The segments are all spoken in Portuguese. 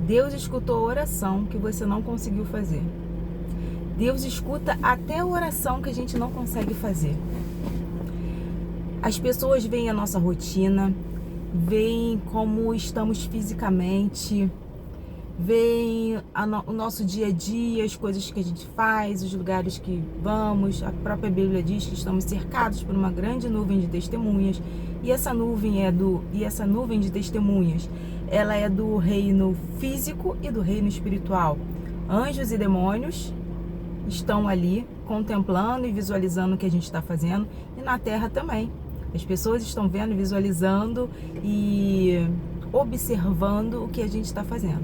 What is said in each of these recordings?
Deus escutou a oração que você não conseguiu fazer. Deus escuta até a oração que a gente não consegue fazer. As pessoas veem a nossa rotina, veem como estamos fisicamente, veem o nosso dia a dia, as coisas que a gente faz, os lugares que vamos. A própria Bíblia diz que estamos cercados por uma grande nuvem de testemunhas. E essa nuvem de testemunhas, ela é do reino físico e do reino espiritual. Anjos e demônios estão ali contemplando e visualizando o que a gente está fazendo, e na terra também. As pessoas estão vendo, visualizando e observando o que a gente está fazendo.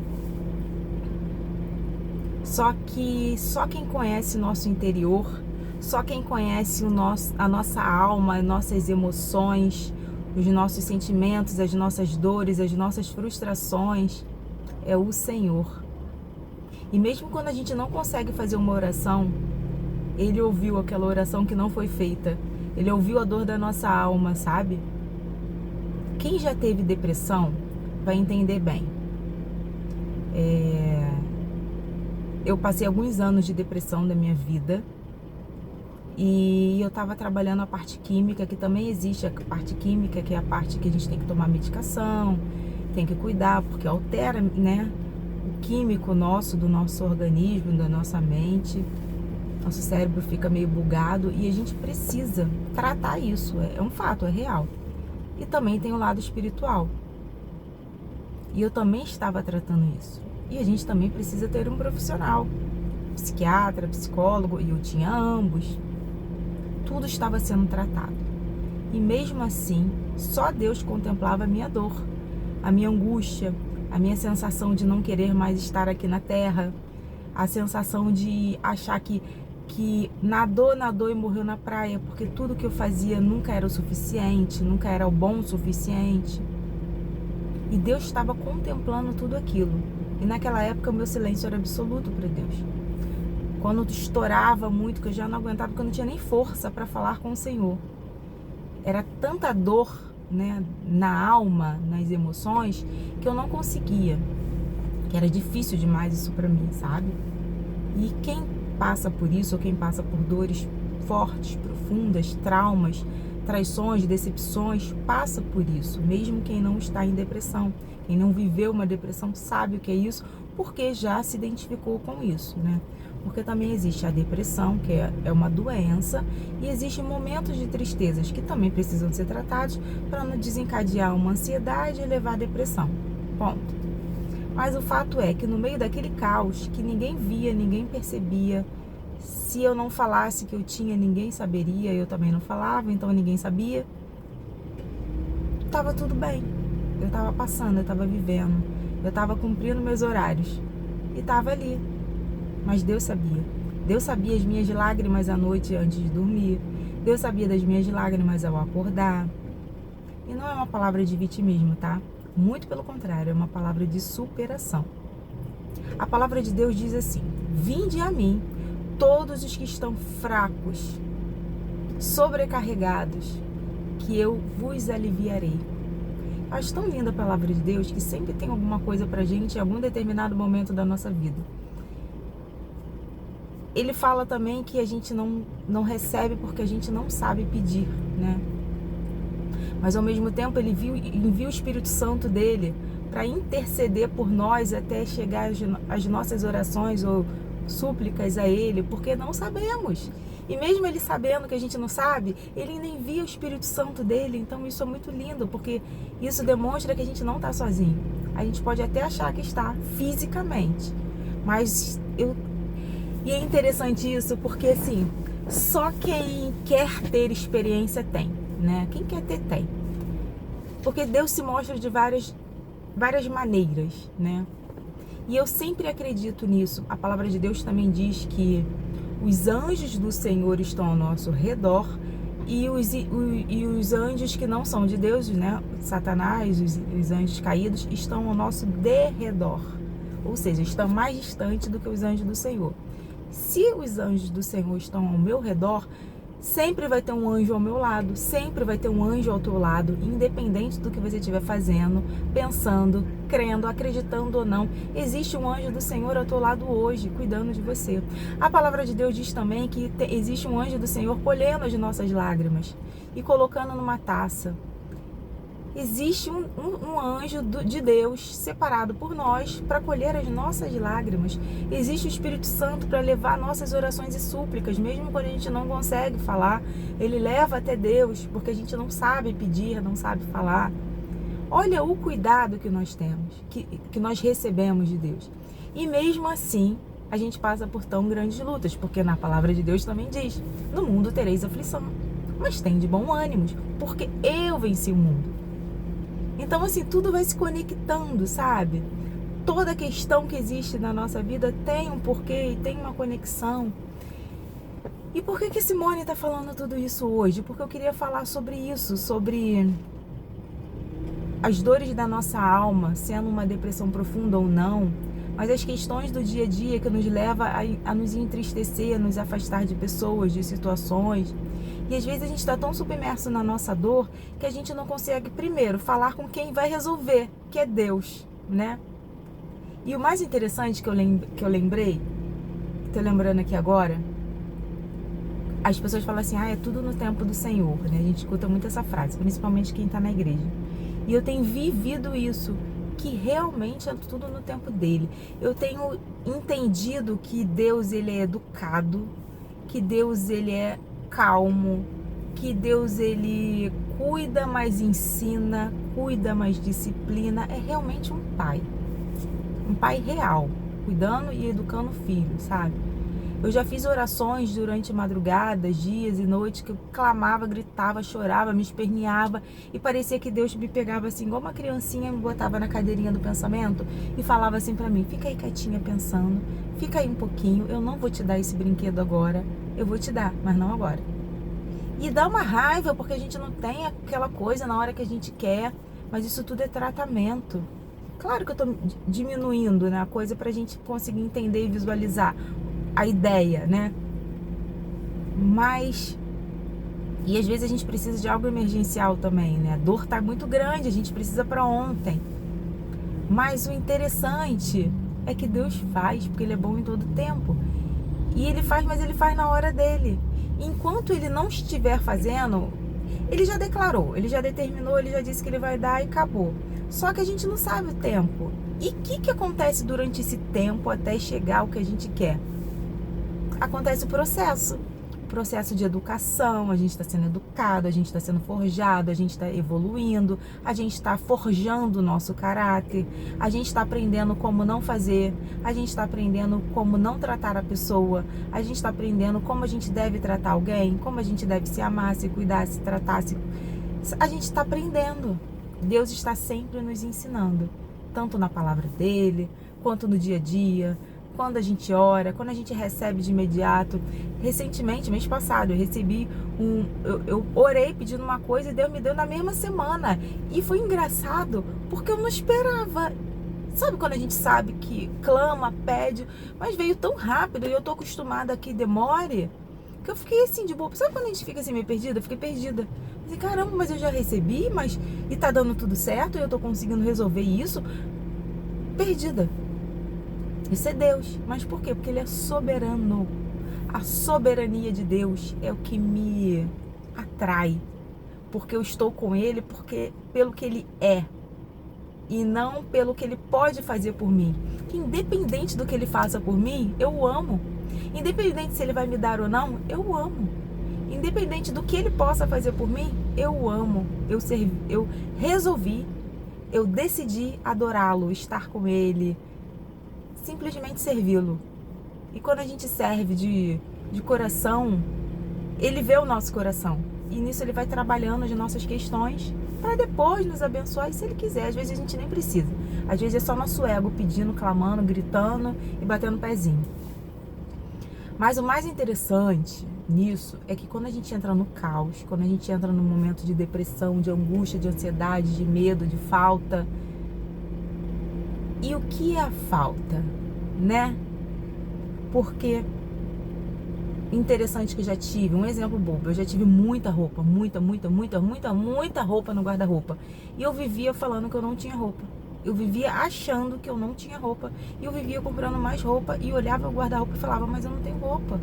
Só que só quem conhece nosso interior, só quem conhece a nossa alma, as nossas emoções, os nossos sentimentos, as nossas dores, as nossas frustrações, é o Senhor. E mesmo quando a gente não consegue fazer uma oração, Ele ouviu aquela oração que não foi feita. Ele ouviu a dor da nossa alma, sabe? Quem já teve depressão vai entender bem. Eu passei alguns anos de depressão da minha vida. E eu estava trabalhando a parte química, que também existe a parte química, que é a parte que a gente tem que tomar medicação, tem que cuidar, porque altera, né, o químico nosso, do nosso organismo, da nossa mente. Nosso cérebro fica meio bugado e a gente precisa tratar isso. É um fato, é real. E também tem o lado espiritual. E eu também estava tratando isso. E a gente também precisa ter um profissional, psiquiatra, psicólogo, e eu tinha ambos. Tudo estava sendo tratado. E mesmo assim, só Deus contemplava a minha dor, a minha angústia, a minha sensação de não querer mais estar aqui na terra, a sensação de achar que nadou e morreu na praia, porque tudo que eu fazia nunca era o suficiente, nunca era o bom o suficiente. E Deus estava contemplando tudo aquilo. E naquela época o meu silêncio era absoluto para Deus. Quando estourava muito, que eu já não aguentava, porque eu não tinha nem força para falar com o Senhor. Era tanta dor, né, na alma, nas emoções, que eu não conseguia. Que era difícil demais isso para mim, sabe? E quem passa por isso, ou quem passa por dores fortes, profundas, traumas, traições, decepções, passa por isso, mesmo quem não está em depressão. Quem não viveu uma depressão sabe o que é isso, porque já se identificou com isso, né? Porque também existe a depressão, que é uma doença, e existem momentos de tristezas que também precisam ser tratados para não desencadear uma ansiedade e levar à depressão. Ponto. Mas o fato é que no meio daquele caos, que ninguém via, ninguém percebia, se eu não falasse que eu tinha, ninguém saberia, eu também não falava, então ninguém sabia, estava tudo bem. Eu estava passando, eu estava vivendo, eu estava cumprindo meus horários e estava ali. Mas Deus sabia. Deus sabia as minhas lágrimas à noite antes de dormir. Deus sabia das minhas lágrimas ao acordar. E não é uma palavra de vitimismo, tá? Muito pelo contrário, é uma palavra de superação. A palavra de Deus diz assim: vinde a mim, todos os que estão fracos, sobrecarregados, que eu vos aliviarei. Acho tão linda a palavra de Deus, que sempre tem alguma coisa pra gente em algum determinado momento da nossa vida. Ele fala também que a gente não recebe porque a gente não sabe pedir, né? Mas ao mesmo tempo ele envia o Espírito Santo dele para interceder por nós até chegar às nossas orações ou súplicas a ele, porque não sabemos. E mesmo ele sabendo que a gente não sabe, ele ainda envia o Espírito Santo dele. Então isso é muito lindo, porque isso demonstra que a gente não está sozinho. A gente pode até achar que está fisicamente, mas E é interessante isso, porque assim, só quem quer ter experiência tem, né? Quem quer ter, tem. Porque Deus se mostra de várias maneiras, né? E eu sempre acredito nisso. A palavra de Deus também diz que os anjos do Senhor estão ao nosso redor e os anjos que não são de Deus, né? Satanás, os anjos caídos, estão ao nosso derredor. Ou seja, estão mais distantes do que os anjos do Senhor. Se os anjos do Senhor estão ao meu redor, Sempre vai ter um anjo ao meu lado, sempre vai ter um anjo ao teu lado, independente do que você estiver fazendo, pensando, crendo, acreditando ou não. Existe um anjo do Senhor ao teu lado hoje, cuidando de você. A palavra de Deus diz também que existe um anjo do Senhor colhendo as nossas lágrimas e colocando numa taça. Existe um anjo de Deus separado por nós para colher as nossas lágrimas. Existe o Espírito Santo para levar nossas orações e súplicas, mesmo quando a gente não consegue falar. Ele leva até Deus, porque a gente não sabe pedir, não sabe falar. Olha o cuidado que nós temos, que nós recebemos de Deus. E mesmo assim, a gente passa por tão grandes lutas, porque na palavra de Deus também diz: no mundo tereis aflição, mas tem de bom ânimo, porque eu venci o mundo. Então, assim, tudo vai se conectando, sabe? Toda questão que existe na nossa vida tem um porquê e tem uma conexão. E por que Simone está falando tudo isso hoje? Porque eu queria falar sobre isso, sobre as dores da nossa alma, sendo uma depressão profunda ou não, mas as questões do dia a dia que nos leva a nos entristecer, a nos afastar de pessoas, de situações. E às vezes a gente está tão submerso na nossa dor que a gente não consegue, primeiro, falar com quem vai resolver, que é Deus, né? E o mais interessante que eu lembrei, tô lembrando aqui agora, as pessoas falam assim: é tudo no tempo do Senhor, né? A gente escuta muito essa frase, principalmente quem está na igreja. E eu tenho vivido isso, que realmente é tudo no tempo dele. Eu tenho entendido que Deus, ele é educado, que Deus, ele é calmo, que Deus, ele cuida, mas ensina, cuida, mas disciplina. É realmente um pai real, cuidando e educando o filho, sabe? Eu já fiz orações durante madrugadas, dias e noites, que eu clamava, gritava, chorava, me esperneava, e parecia que Deus me pegava assim, igual uma criancinha, me botava na cadeirinha do pensamento e falava assim pra mim: fica aí quietinha pensando, fica aí um pouquinho, eu não vou te dar esse brinquedo agora, eu vou te dar, mas não agora. E dá uma raiva, porque a gente não tem aquela coisa na hora que a gente quer, mas isso tudo é tratamento. Claro que eu tô diminuindo, né, a coisa pra gente conseguir entender e visualizar a ideia, né? Mas... E às vezes a gente precisa de algo emergencial também, né? A dor tá muito grande, a gente precisa para ontem. Mas o interessante é que Deus faz, porque Ele é bom em todo tempo. E Ele faz, mas Ele faz na hora dele. Enquanto Ele não estiver fazendo, Ele já declarou, Ele já determinou, Ele já disse que Ele vai dar e acabou. Só que a gente não sabe o tempo. E o que acontece durante esse tempo até chegar ao que a gente quer? Acontece o processo de educação. A gente está sendo educado, a gente está sendo forjado, a gente está evoluindo, a gente está forjando o nosso caráter, a gente está aprendendo como não fazer, a gente está aprendendo como não tratar a pessoa, a gente está aprendendo como a gente deve tratar alguém, como a gente deve se amar, se cuidar, se tratar, a gente está aprendendo. Deus está sempre nos ensinando, tanto na palavra dele, quanto no dia a dia, quando a gente ora, quando a gente recebe de imediato. Recentemente, mês passado, eu recebi eu orei pedindo uma coisa e Deus me deu na mesma semana. E foi engraçado, porque eu não esperava. Sabe quando a gente sabe que clama, pede, mas veio tão rápido e eu tô acostumada a que demore, que eu fiquei assim de boa. Sabe quando a gente fica assim meio perdida? Eu fiquei perdida. Falei: caramba, mas eu já recebi, e tá dando tudo certo, e eu tô conseguindo resolver isso. Perdida. Isso é Deus. Mas por quê? Porque Ele é soberano. A soberania de Deus é o que me atrai. Porque eu estou com Ele, pelo que Ele é. E não pelo que Ele pode fazer por mim. Independente do que Ele faça por mim, eu o amo. Independente se Ele vai me dar ou não, eu o amo. Independente do que Ele possa fazer por mim, eu o amo. Eu resolvi, eu decidi adorá-lo, estar com Ele, simplesmente servi-lo. E quando a gente serve de coração, Ele vê o nosso coração. E nisso Ele vai trabalhando as nossas questões para depois nos abençoar, e se Ele quiser. Às vezes a gente nem precisa. Às vezes é só nosso ego pedindo, clamando, gritando e batendo o pezinho. Mas o mais interessante nisso é que quando a gente entra no caos, quando a gente entra num momento de depressão, de angústia, de ansiedade, de medo, de falta... E o que é a falta, né? Porque interessante que eu já tive, um exemplo bobo, eu já tive muita roupa, muita roupa no guarda-roupa. E eu vivia falando que eu não tinha roupa. Eu vivia achando que eu não tinha roupa. E eu vivia comprando mais roupa e olhava o guarda-roupa e falava, mas eu não tenho roupa.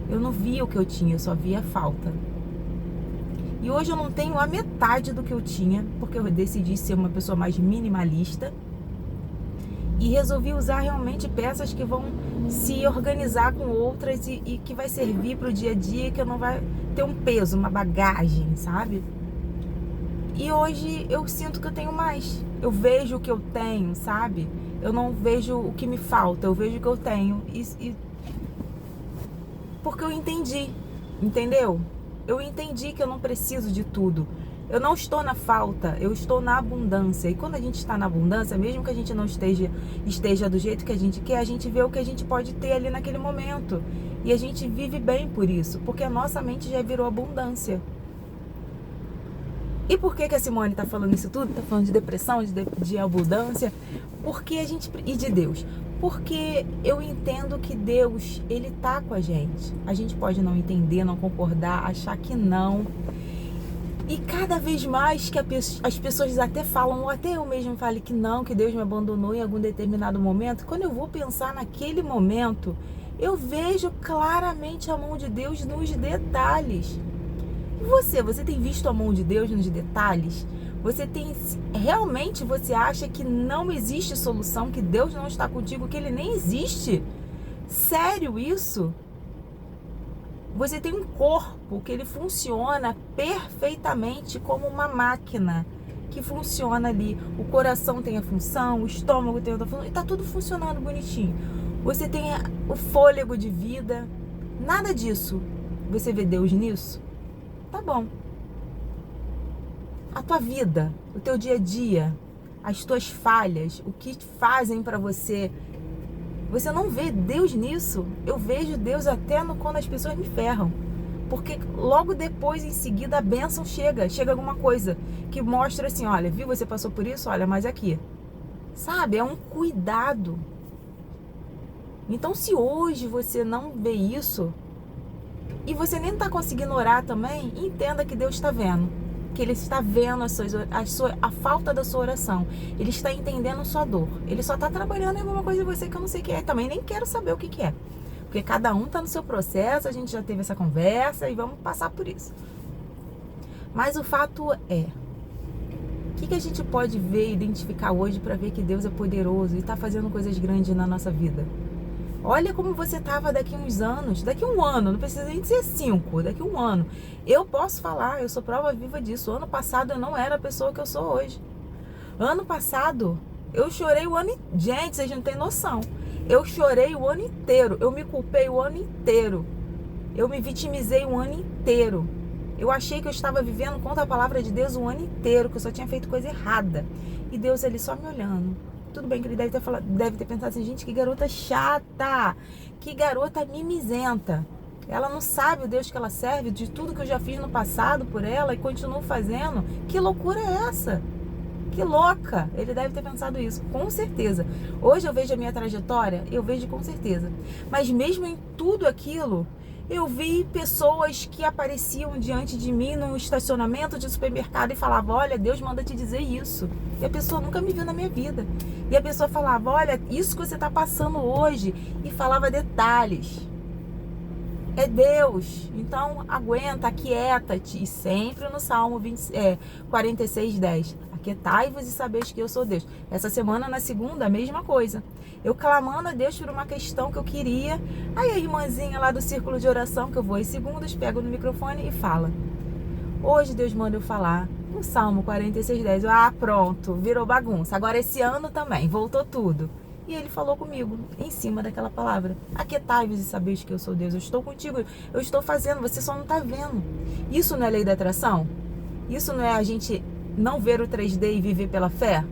Eu não via o que eu tinha, eu só via a falta. E hoje eu não tenho a metade do que eu tinha, porque eu decidi ser uma pessoa mais minimalista. E resolvi usar realmente peças que vão se organizar com outras e que vai servir para o dia a dia, que eu não vai ter um peso, uma bagagem, sabe? E hoje eu sinto que eu tenho mais. Eu vejo o que eu tenho, sabe? Eu não vejo o que me falta, eu vejo o que eu tenho. Porque eu entendi, entendeu? Eu entendi que eu não preciso de tudo. Eu não estou na falta, eu estou na abundância. E quando a gente está na abundância, mesmo que a gente não esteja do jeito que a gente quer, a gente vê o que a gente pode ter ali naquele momento. E a gente vive bem por isso, porque a nossa mente já virou abundância. E por que a Simone está falando isso tudo? Está falando de depressão, de abundância? Porque a gente... E de Deus. Porque eu entendo que Deus, Ele tá com a gente. A gente pode não entender, não concordar, achar que não. E cada vez mais que as pessoas até falam, ou até eu mesmo falo que não, que Deus me abandonou em algum determinado momento, quando eu vou pensar naquele momento, eu vejo claramente a mão de Deus nos detalhes. E você tem visto a mão de Deus nos detalhes? Realmente você acha que não existe solução, que Deus não está contigo, que Ele nem existe? Sério isso? Você tem um corpo que ele funciona perfeitamente como uma máquina que funciona ali. O coração tem a função, o estômago tem outra função, e tá tudo funcionando bonitinho. Você tem o fôlego de vida, nada disso. Você vê Deus nisso? Tá bom. A tua vida, o teu dia a dia, as tuas falhas, o que fazem pra você... Você não vê Deus nisso? Eu vejo Deus até quando as pessoas me ferram. Porque logo depois, em seguida, a bênção chega. Chega alguma coisa que mostra assim, olha, viu, você passou por isso? Olha, mas aqui. Sabe? É um cuidado. Então, se hoje você não vê isso, e você nem está conseguindo orar também, entenda que Deus está vendo. Que Ele está vendo a falta da sua oração. Ele está entendendo a sua dor. Ele só está trabalhando em alguma coisa de você que eu não sei o que é. Também nem quero saber o que é. Porque cada um está no seu processo, a gente já teve essa conversa e vamos passar por isso. Mas o fato é, o que a gente pode ver e identificar hoje para ver que Deus é poderoso e está fazendo coisas grandes na nossa vida? Olha como você estava daqui a uns anos, daqui a um ano, não precisa nem ser 5, daqui a um ano. Eu posso falar, eu sou prova viva disso. Ano passado eu não era a pessoa que eu sou hoje. Ano passado eu chorei o ano... Gente, vocês não têm noção. Eu chorei o ano inteiro, eu me culpei o ano inteiro. Eu me vitimizei o ano inteiro. Eu achei que eu estava vivendo contra a palavra de Deus o ano inteiro, que eu só tinha feito coisa errada. E Deus ali só me olhando. Tudo bem que ele deve ter pensado assim, gente, que garota chata, que garota mimizenta. Ela não sabe o Deus que ela serve, de tudo que eu já fiz no passado por ela e continuo fazendo. Que loucura é essa? Que louca! Ele deve ter pensado isso, com certeza. Hoje eu vejo a minha trajetória, eu vejo com certeza. Mas mesmo em tudo aquilo, eu vi pessoas que apareciam diante de mim no estacionamento de supermercado e falavam, olha, Deus manda te dizer isso. E a pessoa nunca me viu na minha vida. E a pessoa falava, olha, isso que você está passando hoje. E falava detalhes. É Deus. Então, aguenta, aquieta-te. E sempre no Salmo 46:10. Aquietai-vos e sabeis que eu sou Deus. Essa semana, na segunda, a mesma coisa. Eu clamando a Deus por uma questão que eu queria. Aí a irmãzinha lá do círculo de oração, que eu vou em segundos, pego no microfone e fala. Hoje Deus manda eu falar no Salmo 46:10. Ah, pronto, virou bagunça. Agora esse ano também, voltou tudo. E ele falou comigo, em cima daquela palavra. Aquietai-vos e sabeis que eu sou Deus. Eu estou contigo, eu estou fazendo, você só não está vendo. Isso não é lei da atração? Isso não é a gente não ver o 3D e viver pela fé?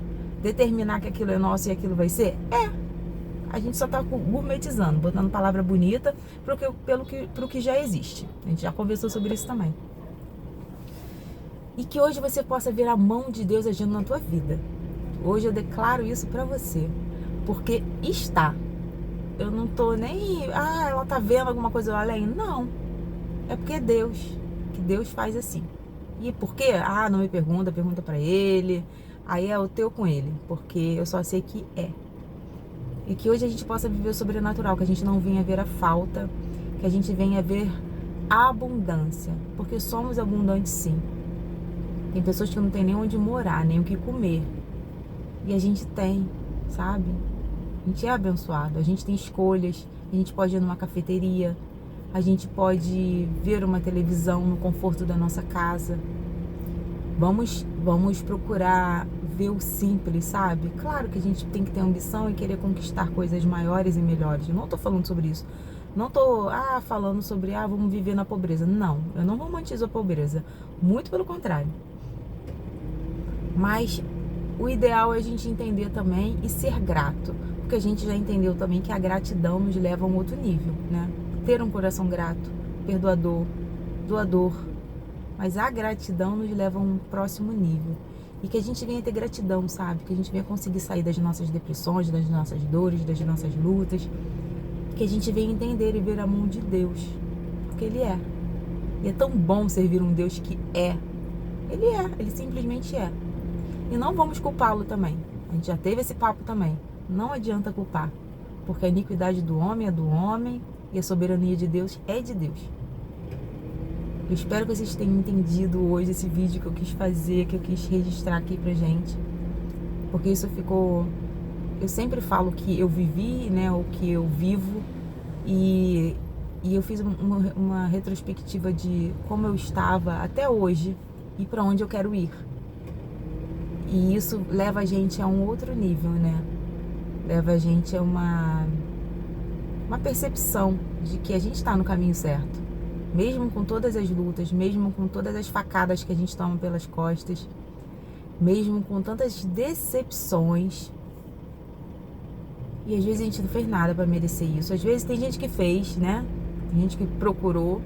Determinar que aquilo é nosso e aquilo vai ser? É. A gente só está gourmetizando, botando palavra bonita pro que já existe. A gente já conversou sobre isso também. E que hoje você possa ver a mão de Deus agindo na tua vida. Hoje eu declaro isso para você. Porque está. eu não tô nem, ela tá vendo alguma coisa além. Não, é porque é Deus, que Deus faz assim. E por quê? Não me pergunta, pergunta pra ele. Aí é o teu com ele, porque eu só sei que é. E que hoje a gente possa viver o sobrenatural, que a gente não venha ver a falta, que a gente venha ver a abundância, porque somos abundantes sim. Tem pessoas que não tem nem onde morar, nem o que comer. E a gente tem, sabe? A gente é abençoado, a gente tem escolhas, a gente pode ir numa cafeteria, a gente pode ver uma televisão no conforto da nossa casa. Vamos procurar ver o simples, sabe? Claro que a gente tem que ter ambição e querer conquistar coisas maiores e melhores. Eu não tô falando sobre isso. Não tô falando sobre vamos viver na pobreza. Não, eu não romantizo a pobreza. Muito pelo contrário. Mas o ideal é a gente entender também e ser grato. Porque a gente já entendeu também que a gratidão nos leva a um outro nível, né? Ter um coração grato, perdoador, doador. Mas a gratidão nos leva a um próximo nível. E que a gente venha ter gratidão, sabe? Que a gente venha conseguir sair das nossas depressões, das nossas dores, das nossas lutas. Que a gente venha entender e ver a mão de Deus. Porque Ele é. E é tão bom servir um Deus que é. Ele simplesmente é. E não vamos culpá-lo também. A gente já teve esse papo também. Não adianta culpar. Porque a iniquidade do homem é do homem e a soberania de Deus é de Deus. Eu espero que vocês tenham entendido hoje esse vídeo que eu quis fazer, que eu quis registrar aqui pra gente. Porque isso ficou... Eu sempre falo que eu vivi, né, o que eu vivo. E eu fiz uma retrospectiva de como eu estava até hoje e pra onde eu quero ir. E isso leva a gente a um outro nível, né? Leva a gente a uma percepção de que a gente está no caminho certo. Mesmo com todas as lutas, mesmo com todas as facadas que a gente toma pelas costas, mesmo com tantas decepções. E às vezes a gente não fez nada para merecer isso. Às vezes tem gente que fez, né? Tem gente que procurou.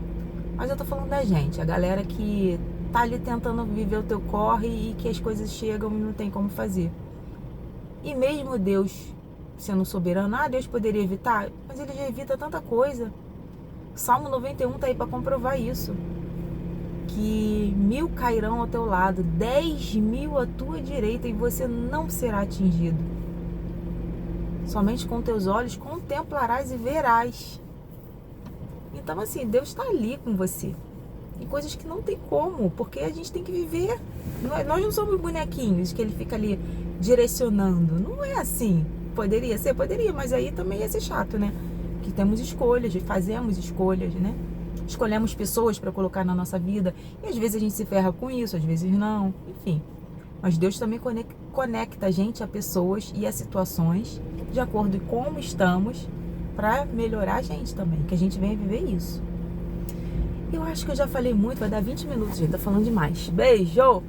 Mas eu tô falando da gente, a galera que tá ali tentando viver o teu corre e que as coisas chegam e não tem como fazer. E mesmo Deus sendo soberano, Deus poderia evitar, mas Ele já evita tanta coisa. Salmo 91 tá aí para comprovar isso. Que 1000 cairão ao teu lado, 10.000 à tua direita e você não será atingido. Somente com teus olhos contemplarás e verás. Então assim, Deus está ali com você. Em coisas que não tem como, porque a gente tem que viver. Nós não somos bonequinhos que Ele fica ali direcionando. Não é assim. Poderia ser? Poderia, mas aí também ia ser chato, né? Que temos escolhas, fazemos escolhas, né? Escolhemos pessoas para colocar na nossa vida e às vezes a gente se ferra com isso, às vezes não, enfim. Mas Deus também conecta a gente a pessoas e a situações de acordo com como estamos para melhorar a gente também, que a gente venha viver isso. Eu acho que eu já falei muito, vai dar 20 minutos, gente, tá falando demais. Beijo!